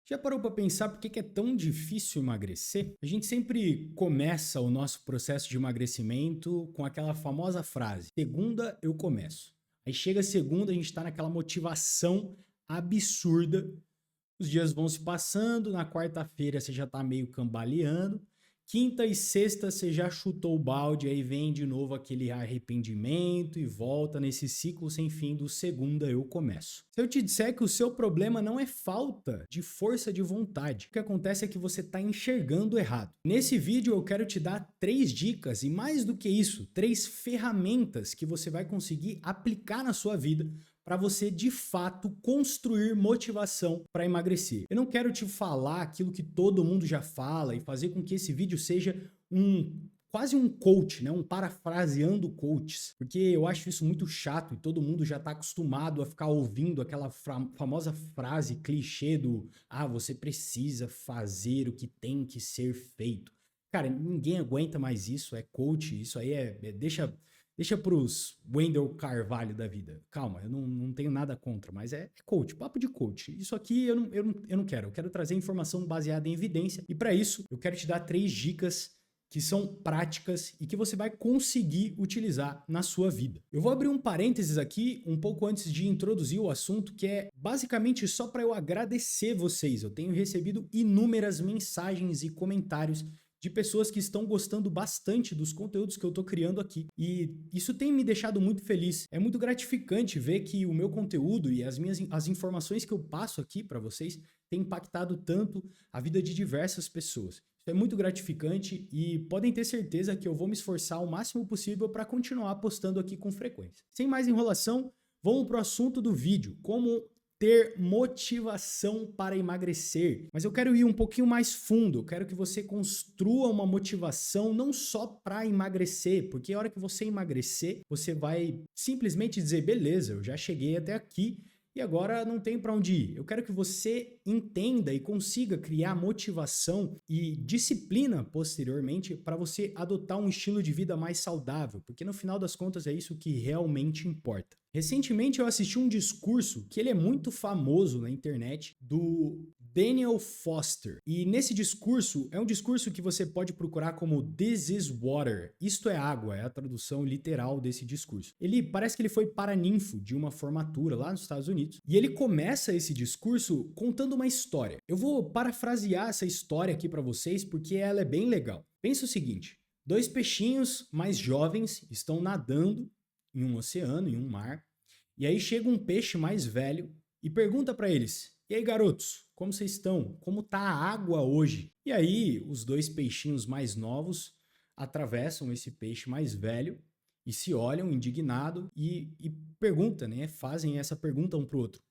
Já parou para pensar por que é tão difícil emagrecer? A gente sempre começa o nosso processo de emagrecimento com aquela famosa frase: segunda eu começo. Aí chega segunda, a gente está naquela motivação absurda. Os dias vão se passando, na quarta-feira você já está meio cambaleando, quinta e sexta você já chutou o balde, aí vem de novo aquele arrependimento e volta nesse ciclo sem fim do segunda eu começo. Se eu te disser que o seu problema não é falta de força de vontade, o que acontece é que você está enxergando errado. Nesse vídeo eu quero te dar 3 dicas e mais do que isso, 3 ferramentas que você vai conseguir aplicar na sua vida para você de fato construir motivação para emagrecer. Eu não quero te falar aquilo que todo mundo já fala e fazer com que esse vídeo seja quase um coach, né? Um parafraseando coaches, porque eu acho isso muito chato e todo mundo já está acostumado a ficar ouvindo aquela famosa frase clichê do você precisa fazer o que tem que ser feito. Cara, ninguém aguenta mais isso, é coach, isso aí deixa pros Wendell Carvalho da vida. Calma, eu não tenho nada contra, mas é coach, papo de coach. Isso aqui eu não quero. Eu quero trazer informação baseada em evidência. E para isso, eu quero te dar 3 dicas que são práticas e que você vai conseguir utilizar na sua vida. Eu vou abrir um parênteses aqui, um pouco antes de introduzir o assunto, que é basicamente só para eu agradecer vocês. Eu tenho recebido inúmeras mensagens e comentários de pessoas que estão gostando bastante dos conteúdos que eu tô criando aqui. E isso tem me deixado muito feliz. É muito gratificante ver que o meu conteúdo e as informações que eu passo aqui para vocês têm impactado tanto a vida de diversas pessoas. Isso é muito gratificante e podem ter certeza que eu vou me esforçar o máximo possível para continuar postando aqui com frequência. Sem mais enrolação, vamos pro assunto do vídeo: como ter motivação para emagrecer. Mas eu quero ir um pouquinho mais fundo, eu quero que você construa uma motivação não só para emagrecer, porque a hora que você emagrecer, você vai simplesmente dizer, beleza, eu já cheguei até aqui e agora não tem para onde ir. Eu quero que você entenda e consiga criar motivação e disciplina posteriormente para você adotar um estilo de vida mais saudável, porque no final das contas é isso que realmente importa. Recentemente eu assisti um discurso que ele é muito famoso na internet, do Daniel Foster. E nesse discurso, é um discurso que você pode procurar como This is Water. Isto é água, é a tradução literal desse discurso. Parece que ele foi paraninfo de uma formatura lá nos Estados Unidos. E ele começa esse discurso contando uma história. Eu vou parafrasear essa história aqui para vocês porque ela é bem legal. Pensa o seguinte: 2 peixinhos mais jovens estão nadando em um oceano, em um mar, e aí chega um peixe mais velho e pergunta para eles: e aí, garotos, como vocês estão? Como tá a água hoje? E aí os 2 peixinhos mais novos atravessam esse peixe mais velho e se olham indignados e perguntam, né? Fazem essa pergunta um pro outro: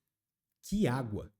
que água?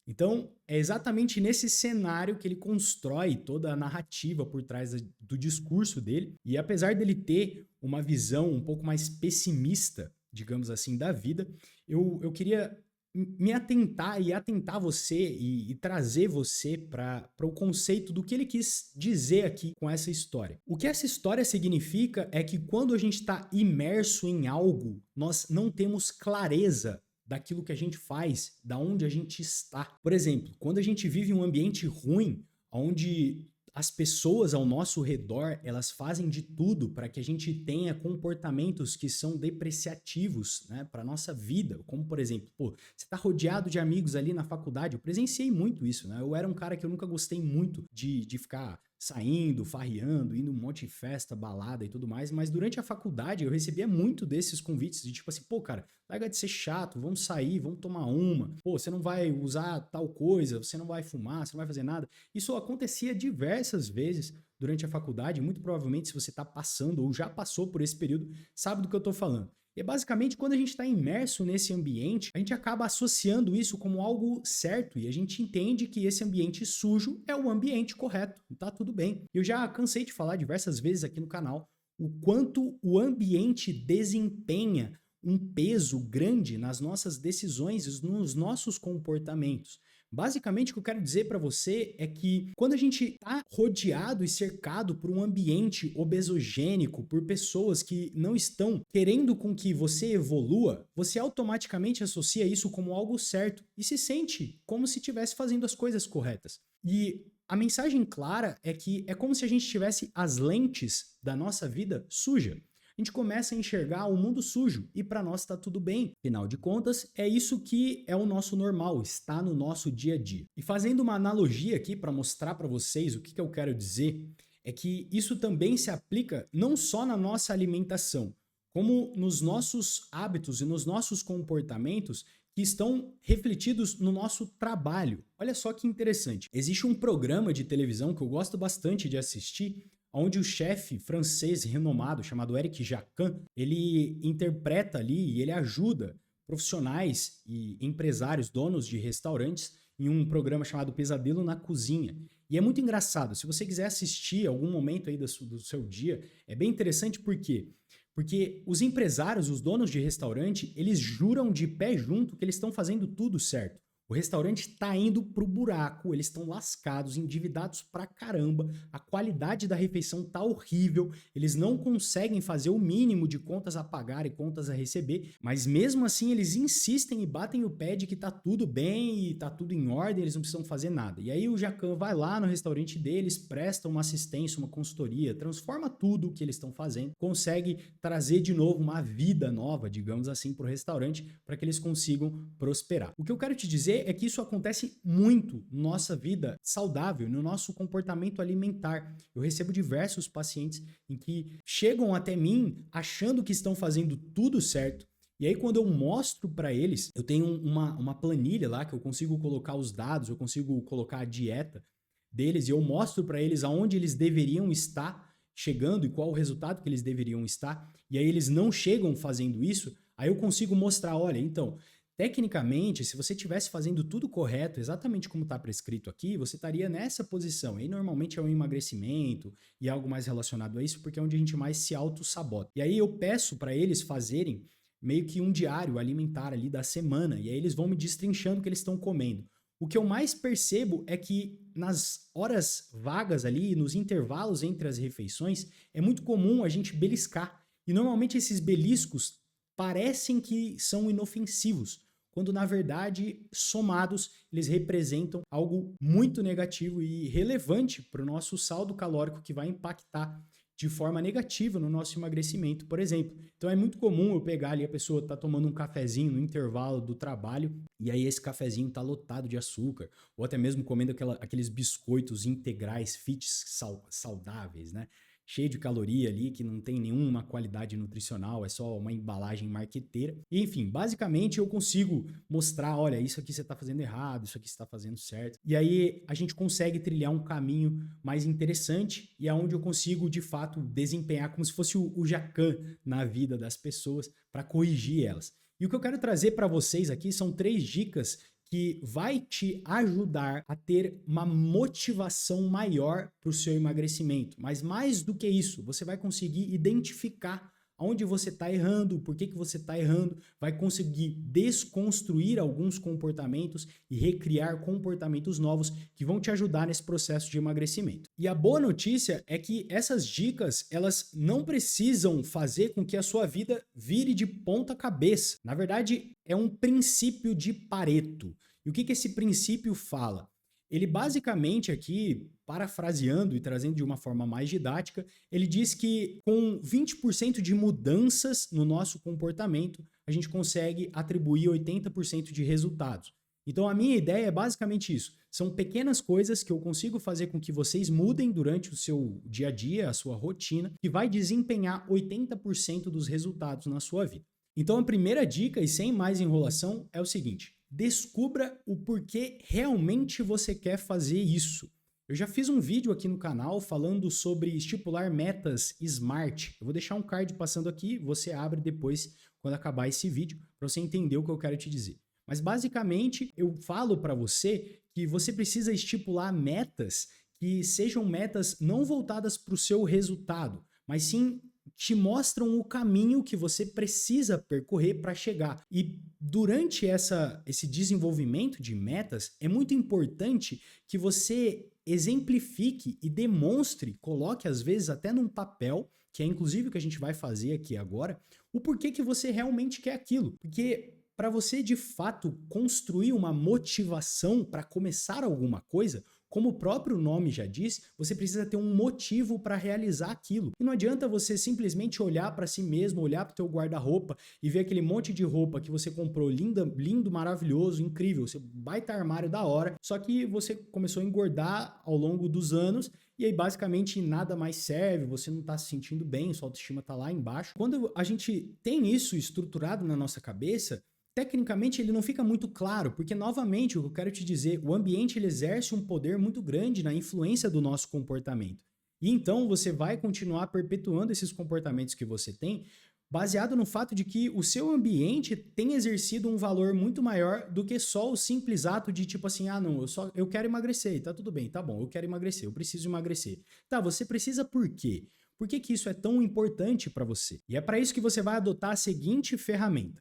Então, é exatamente nesse cenário que ele constrói toda a narrativa por trás do discurso dele. E apesar dele ter uma visão um pouco mais pessimista, digamos assim, da vida, eu queria me atentar e atentar você e trazer você para o conceito do que ele quis dizer aqui com essa história. O que essa história significa é que quando a gente está imerso em algo, nós não temos clareza daquilo que a gente faz, da onde a gente está. Por exemplo, quando a gente vive um ambiente ruim, onde as pessoas ao nosso redor, elas fazem de tudo para que a gente tenha comportamentos que são depreciativos, né, para nossa vida. Como, por exemplo, você está rodeado de amigos ali na faculdade. Eu presenciei muito isso, né? Eu era um cara que eu nunca gostei muito de ficar saindo, farreando, indo um monte de festa, balada e tudo mais, mas durante a faculdade eu recebia muito desses convites de tipo assim, cara, larga de ser chato, vamos sair, vamos tomar uma, você não vai usar tal coisa, você não vai fumar, você não vai fazer nada. Isso acontecia diversas vezes durante a faculdade, muito provavelmente se você está passando ou já passou por esse período, sabe do que eu estou falando. E basicamente, quando a gente está imerso nesse ambiente, a gente acaba associando isso como algo certo e a gente entende que esse ambiente sujo é o ambiente correto, tá tudo bem. Eu já cansei de falar diversas vezes aqui no canal o quanto o ambiente desempenha um peso grande nas nossas decisões e nos nossos comportamentos. Basicamente, o que eu quero dizer para você é que quando a gente está rodeado e cercado por um ambiente obesogênico, por pessoas que não estão querendo com que você evolua, você automaticamente associa isso como algo certo e se sente como se estivesse fazendo as coisas corretas. E a mensagem clara é que é como se a gente tivesse as lentes da nossa vida suja. A gente começa a enxergar o mundo sujo e para nós está tudo bem. Afinal de contas, é isso que é o nosso normal, está no nosso dia a dia. E fazendo uma analogia aqui para mostrar para vocês o que eu quero dizer, é que isso também se aplica não só na nossa alimentação, como nos nossos hábitos e nos nossos comportamentos que estão refletidos no nosso trabalho. Olha só que interessante. Existe um programa de televisão que eu gosto bastante de assistir, onde o chefe francês renomado chamado Eric Jacquin, ele interpreta ali e ele ajuda profissionais e empresários, donos de restaurantes, em um programa chamado Pesadelo na Cozinha. E é muito engraçado. Se você quiser assistir algum momento aí do seu dia, é bem interessante porque os empresários, os donos de restaurante, eles juram de pé junto que eles estão fazendo tudo certo. O restaurante está indo pro buraco, eles estão lascados, endividados pra caramba, a qualidade da refeição tá horrível, eles não conseguem fazer o mínimo de contas a pagar e contas a receber, mas mesmo assim eles insistem e batem o pé de que tá tudo bem e tá tudo em ordem, eles não precisam fazer nada. E aí o Jacquin vai lá no restaurante deles, presta uma assistência, uma consultoria, transforma tudo o que eles estão fazendo, consegue trazer de novo uma vida nova, digamos assim, pro restaurante para que eles consigam prosperar. O que eu quero te dizer é que isso acontece muito na nossa vida saudável, no nosso comportamento alimentar. Eu recebo diversos pacientes em que chegam até mim achando que estão fazendo tudo certo. E aí, quando eu mostro para eles, eu tenho uma planilha lá que eu consigo colocar os dados, eu consigo colocar a dieta deles e eu mostro para eles aonde eles deveriam estar chegando e qual o resultado que eles deveriam estar. E aí eles não chegam fazendo isso, aí eu consigo mostrar, olha, então, tecnicamente, se você estivesse fazendo tudo correto, exatamente como está prescrito aqui, você estaria nessa posição. E aí, normalmente é um emagrecimento e algo mais relacionado a isso, porque é onde a gente mais se auto-sabota. E aí eu peço para eles fazerem meio que um diário alimentar ali da semana, e aí eles vão me destrinchando o que eles estão comendo. O que eu mais percebo é que nas horas vagas ali, nos intervalos entre as refeições, é muito comum a gente beliscar. E normalmente esses beliscos parecem que são inofensivos, quando na verdade, somados, eles representam algo muito negativo e relevante para o nosso saldo calórico que vai impactar de forma negativa no nosso emagrecimento, por exemplo. Então é muito comum eu pegar ali, a pessoa tá tomando um cafezinho no intervalo do trabalho e aí esse cafezinho tá lotado de açúcar, ou até mesmo comendo aqueles biscoitos integrais, fits saudáveis, né? Cheio de caloria ali, que não tem nenhuma qualidade nutricional, é só uma embalagem marqueteira. E, enfim, basicamente eu consigo mostrar, olha, isso aqui você está fazendo errado, isso aqui você está fazendo certo. E aí a gente consegue trilhar um caminho mais interessante e é onde eu consigo, de fato, desempenhar como se fosse o Jacquin na vida das pessoas para corrigir elas. E o que eu quero trazer para vocês aqui são 3 dicas que vai te ajudar a ter uma motivação maior para o seu emagrecimento. Mas mais do que isso, você vai conseguir identificar onde você está errando, por que você está errando, vai conseguir desconstruir alguns comportamentos e recriar comportamentos novos que vão te ajudar nesse processo de emagrecimento. E a boa notícia é que essas dicas, elas não precisam fazer com que a sua vida vire de ponta cabeça. Na verdade, é um princípio de Pareto. E o que esse princípio fala? Ele basicamente aqui, parafraseando e trazendo de uma forma mais didática, ele diz que com 20% de mudanças no nosso comportamento, a gente consegue atribuir 80% de resultados. Então a minha ideia é basicamente isso. São pequenas coisas que eu consigo fazer com que vocês mudem durante o seu dia a dia, a sua rotina, que vai desempenhar 80% dos resultados na sua vida. Então a primeira dica, e sem mais enrolação, é o seguinte: descubra o porquê realmente você quer fazer isso. Eu já fiz um vídeo aqui no canal falando sobre estipular metas SMART. Eu vou deixar um card passando aqui, você abre depois, quando acabar esse vídeo, para você entender o que eu quero te dizer. Mas basicamente, eu falo para você que você precisa estipular metas que sejam metas não voltadas para o seu resultado, mas sim te mostram o caminho que você precisa percorrer para chegar. E durante esse desenvolvimento de metas, é muito importante que você exemplifique e demonstre, coloque às vezes até num papel, que é inclusive o que a gente vai fazer aqui agora, o porquê que você realmente quer aquilo. Porque para você de fato construir uma motivação para começar alguma coisa, como o próprio nome já diz, você precisa ter um motivo para realizar aquilo. E não adianta você simplesmente olhar para si mesmo, olhar para o teu guarda-roupa e ver aquele monte de roupa que você comprou lindo, maravilhoso, incrível, seu baita armário da hora, só que você começou a engordar ao longo dos anos e aí basicamente nada mais serve, você não está se sentindo bem, sua autoestima está lá embaixo. Quando a gente tem isso estruturado na nossa cabeça, tecnicamente ele não fica muito claro, porque novamente o que eu quero te dizer, o ambiente ele exerce um poder muito grande na influência do nosso comportamento. E então você vai continuar perpetuando esses comportamentos que você tem, baseado no fato de que o seu ambiente tem exercido um valor muito maior do que só o simples ato de tipo assim, ah não, eu quero emagrecer, e tá tudo bem, tá bom, eu quero emagrecer, eu preciso emagrecer. Tá, você precisa por quê? Por que que isso é tão importante para você? E é para isso que você vai adotar a seguinte ferramenta.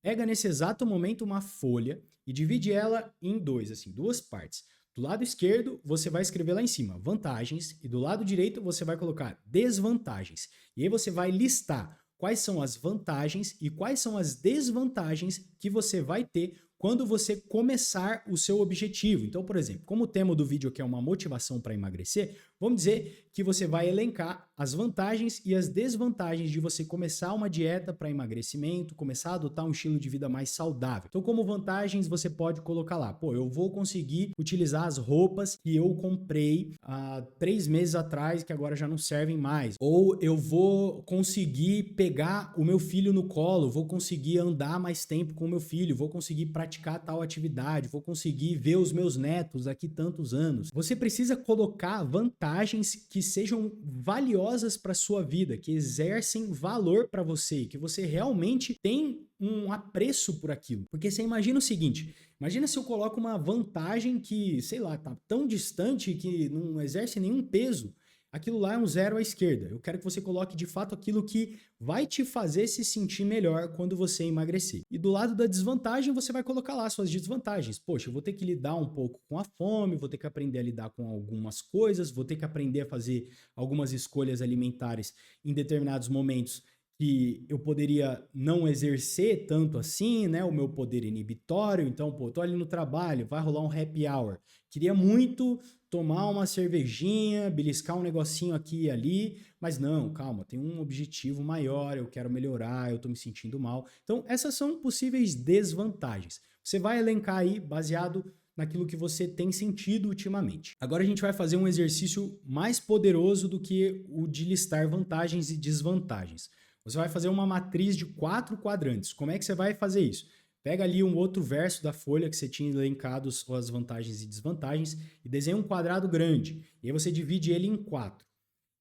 Pega nesse exato momento uma folha e divide ela em duas partes. Do lado esquerdo, você vai escrever lá em cima vantagens e do lado direito você vai colocar desvantagens. E aí você vai listar quais são as vantagens e quais são as desvantagens que você vai ter quando você começar o seu objetivo. Então, por exemplo, como o tema do vídeo aqui é uma motivação para emagrecer, vamos dizer que você vai elencar as vantagens e as desvantagens de você começar uma dieta para emagrecimento, começar a adotar um estilo de vida mais saudável. Então, como vantagens, você pode colocar lá, pô, eu vou conseguir utilizar as roupas que eu comprei há 3 meses atrás, que agora já não servem mais. Ou eu vou conseguir pegar o meu filho no colo, vou conseguir andar mais tempo com o meu filho, vou conseguir praticar tal atividade, vou conseguir ver os meus netos daqui tantos anos. Você precisa colocar vantagens que sejam valiosas para sua vida, que exercem valor para você, que você realmente tem um apreço por aquilo. Porque você imagina o seguinte, imagina se eu coloco uma vantagem que, sei lá, tá tão distante que não exerce nenhum peso. Aquilo lá é um zero à esquerda. Eu quero que você coloque de fato aquilo que vai te fazer se sentir melhor quando você emagrecer. E do lado da desvantagem, você vai colocar lá suas desvantagens. Poxa, eu vou ter que lidar um pouco com a fome, vou ter que aprender a lidar com algumas coisas, vou ter que aprender a fazer algumas escolhas alimentares em determinados momentos que eu poderia não exercer tanto assim, né? O meu poder inibitório. Então, pô, tô ali no trabalho, vai rolar um happy hour. Queria muito tomar uma cervejinha, beliscar um negocinho aqui e ali, mas não, calma, tem um objetivo maior, eu quero melhorar, eu tô me sentindo mal. Então, essas são possíveis desvantagens. Você vai elencar aí baseado naquilo que você tem sentido ultimamente. Agora a gente vai fazer um exercício mais poderoso do que o de listar vantagens e desvantagens. Você vai fazer uma matriz de 4 quadrantes. Como é que você vai fazer isso? Pega ali um outro verso da folha que você tinha elencado as vantagens e desvantagens e desenha um quadrado grande. E aí você divide ele em 4.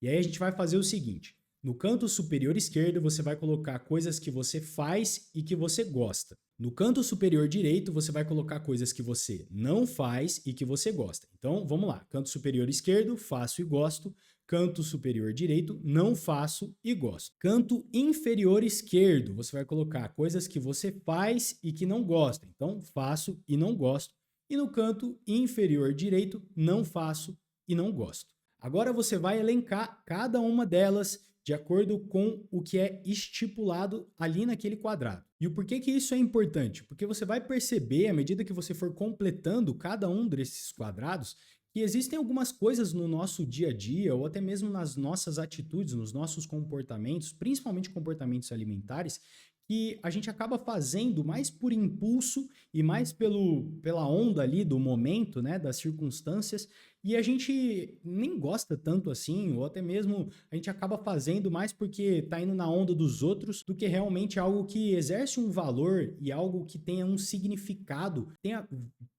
E aí a gente vai fazer o seguinte. No canto superior esquerdo, você vai colocar coisas que você faz e que você gosta. No canto superior direito, você vai colocar coisas que você não faz e que você gosta. Então, vamos lá. Canto superior esquerdo, faço e gosto. Canto superior direito, não faço e gosto. Canto inferior esquerdo, você vai colocar coisas que você faz e que não gosta. Então, faço e não gosto. E no canto inferior direito, não faço e não gosto. Agora você vai elencar cada uma delas de acordo com o que é estipulado ali naquele quadrado. E o porquê que isso é importante? Porque você vai perceber, à medida que você for completando cada um desses quadrados, que existem algumas coisas no nosso dia a dia, ou até mesmo nas nossas atitudes, nos nossos comportamentos, principalmente comportamentos alimentares, que a gente acaba fazendo mais por impulso e mais pela onda ali do momento, né, das circunstâncias, e a gente nem gosta tanto assim, ou até mesmo a gente acaba fazendo mais porque tá indo na onda dos outros, do que realmente algo que exerce um valor e algo que tenha um significado, tenha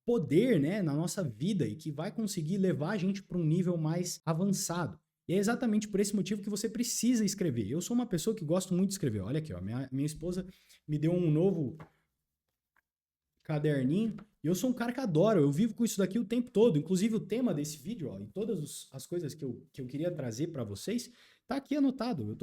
poder, né, na nossa vida e que vai conseguir levar a gente para um nível mais avançado. E é exatamente por esse motivo que você precisa escrever. Eu sou uma pessoa que gosto muito de escrever. Olha aqui, ó, minha esposa me deu um novo caderninho. E eu sou um cara que adoro, eu vivo com isso daqui o tempo todo. Inclusive o tema desse vídeo, ó, e todas as coisas que eu queria trazer para vocês, tá aqui anotado.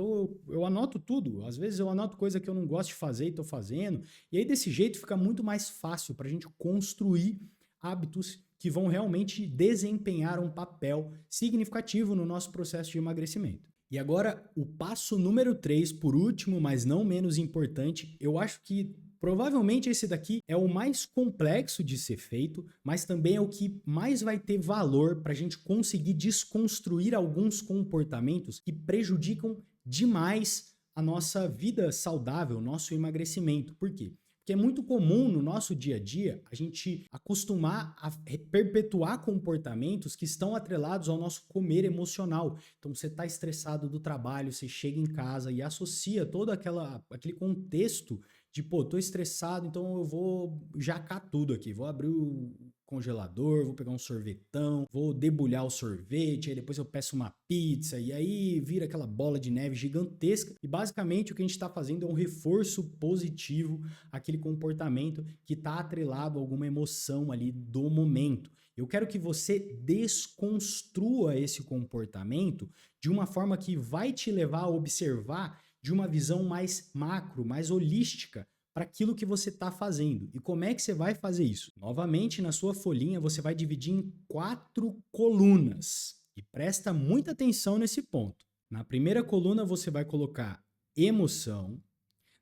Eu anoto tudo. Às vezes eu anoto coisa que eu não gosto de fazer e tô fazendo. E aí desse jeito fica muito mais fácil para a gente construir hábitos que vão realmente desempenhar um papel significativo no nosso processo de emagrecimento. E agora, o passo número 3, por último, mas não menos importante, eu acho que provavelmente esse daqui é o mais complexo de ser feito, mas também é o que mais vai ter valor para a gente conseguir desconstruir alguns comportamentos que prejudicam demais a nossa vida saudável, o nosso emagrecimento. Por quê? Porque é muito comum no nosso dia a dia a gente acostumar a perpetuar comportamentos que estão atrelados ao nosso comer emocional. Então você está estressado do trabalho, você chega em casa e associa todo aquele contexto de, pô, tô estressado, então eu vou jacar tudo aqui, vou abrir o congelador, vou pegar um sorvetão, vou debulhar o sorvete, aí depois eu peço uma pizza, e aí vira aquela bola de neve gigantesca. E basicamente o que a gente está fazendo é um reforço positivo àquele comportamento que está atrelado a alguma emoção ali do momento. Eu quero que você desconstrua esse comportamento de uma forma que vai te levar a observar de uma visão mais macro, mais holística para aquilo que você está fazendo. E como é que você vai fazer isso? Novamente, na sua folhinha, você vai dividir em 4 colunas. E presta muita atenção nesse ponto. Na primeira coluna, você vai colocar emoção.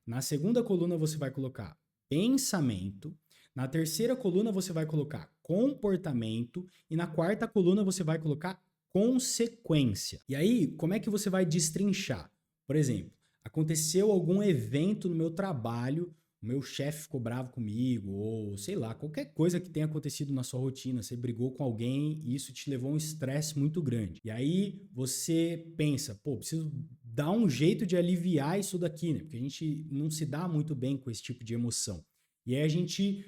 Na segunda coluna, você vai colocar pensamento. Na terceira coluna, você vai colocar comportamento. E na quarta coluna, você vai colocar consequência. E aí, como é que você vai destrinchar? Por exemplo, aconteceu algum evento no meu trabalho, o meu chefe ficou bravo comigo, ou sei lá, qualquer coisa que tenha acontecido na sua rotina, você brigou com alguém e isso te levou a um estresse muito grande. E aí você pensa, pô, preciso dar um jeito de aliviar isso daqui, né? Porque a gente não se dá muito bem com esse tipo de emoção. E aí a gente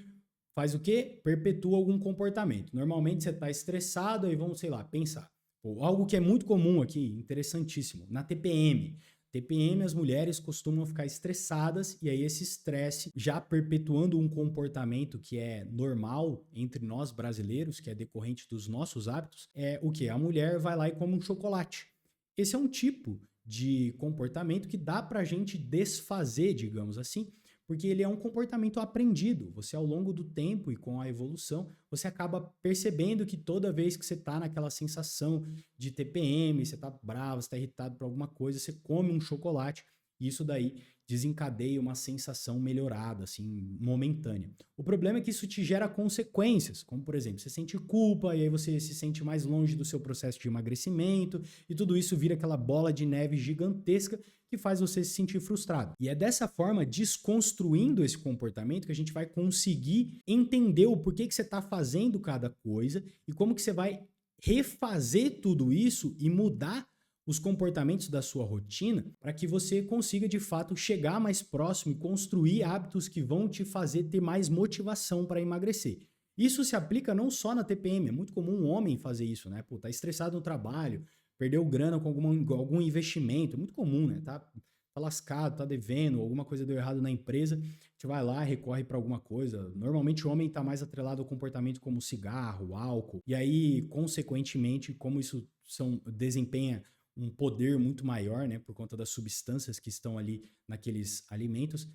faz o quê? Perpetua algum comportamento. Normalmente você está estressado, aí vamos, sei lá, pensar. Pô, algo que é muito comum aqui, interessantíssimo, na TPM. TPM, as mulheres costumam ficar estressadas e aí esse estresse, já perpetuando um comportamento que é normal entre nós brasileiros, que é decorrente dos nossos hábitos, é o quê? A mulher vai lá e come um chocolate. Esse é um tipo de comportamento que dá pra gente desfazer, digamos assim, porque ele é um comportamento aprendido. Você, ao longo do tempo e com a evolução, você acaba percebendo que toda vez que você está naquela sensação de TPM, você está bravo, você está irritado por alguma coisa, você come um chocolate e isso daí desencadeia uma sensação melhorada, assim, momentânea. O problema é que isso te gera consequências, como, por exemplo, você sente culpa e aí você se sente mais longe do seu processo de emagrecimento e tudo isso vira aquela bola de neve gigantesca que faz você se sentir frustrado. E é dessa forma, desconstruindo esse comportamento, que a gente vai conseguir entender o porquê que você está fazendo cada coisa e como que você vai refazer tudo isso e mudar os comportamentos da sua rotina para que você consiga de fato chegar mais próximo e construir hábitos que vão te fazer ter mais motivação para emagrecer. Isso se aplica não só na TPM, é muito comum um homem fazer isso, né? Pô, tá estressado no trabalho, perdeu grana com algum investimento, é muito comum, né? Tá lascado, tá devendo, alguma coisa deu errado na empresa, a gente vai lá, recorre para alguma coisa. Normalmente o homem está mais atrelado ao comportamento como cigarro, álcool, e aí, consequentemente, como isso desempenha um poder muito maior, né, por conta das substâncias que estão ali naqueles alimentos,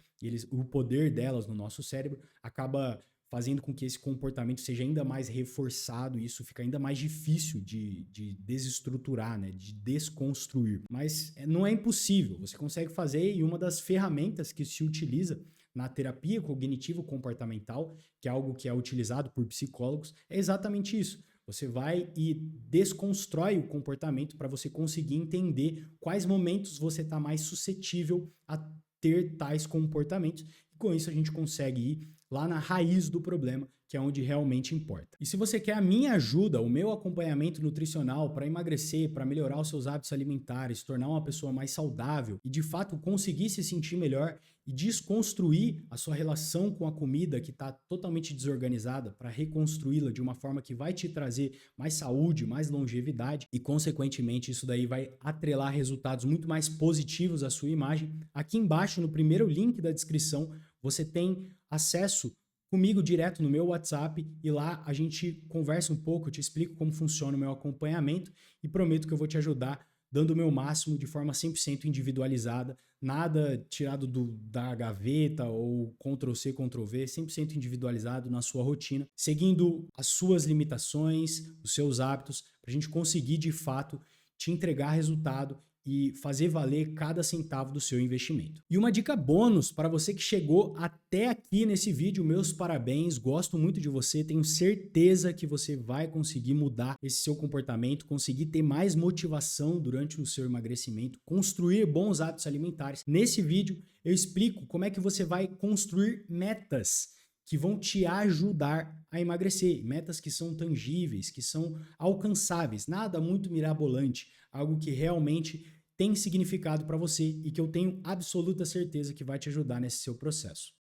o poder delas no nosso cérebro acaba fazendo com que esse comportamento seja ainda mais reforçado e isso fica ainda mais difícil de desestruturar, né, de desconstruir. Mas não é impossível, você consegue fazer, e uma das ferramentas que se utiliza na terapia cognitivo-comportamental, que é algo que é utilizado por psicólogos, é exatamente isso. Você vai e desconstrói o comportamento para você conseguir entender quais momentos você está mais suscetível a ter tais comportamentos. E com isso a gente consegue ir lá na raiz do problema, que é onde realmente importa. E se você quer a minha ajuda, o meu acompanhamento nutricional para emagrecer, para melhorar os seus hábitos alimentares, tornar uma pessoa mais saudável e de fato conseguir se sentir melhor e desconstruir a sua relação com a comida que está totalmente desorganizada para reconstruí-la de uma forma que vai te trazer mais saúde, mais longevidade e consequentemente isso daí vai atrelar resultados muito mais positivos à sua imagem. Aqui embaixo no primeiro link da descrição você tem acesso comigo direto no meu WhatsApp e lá a gente conversa um pouco, eu te explico como funciona o meu acompanhamento e prometo que eu vou te ajudar dando o meu máximo de forma 100% individualizada, nada tirado da gaveta ou Ctrl+C, Ctrl+V, 100% individualizado na sua rotina, seguindo as suas limitações, os seus hábitos, para a gente conseguir de fato te entregar resultado e fazer valer cada centavo do seu investimento. E uma dica bônus para você que chegou até aqui nesse vídeo, meus parabéns, gosto muito de você, tenho certeza que você vai conseguir mudar esse seu comportamento, conseguir ter mais motivação durante o seu emagrecimento, construir bons hábitos alimentares. Nesse vídeo eu explico como é que você vai construir metas que vão te ajudar a emagrecer, metas que são tangíveis, que são alcançáveis, nada muito mirabolante, algo que realmente tem significado para você e que eu tenho absoluta certeza que vai te ajudar nesse seu processo.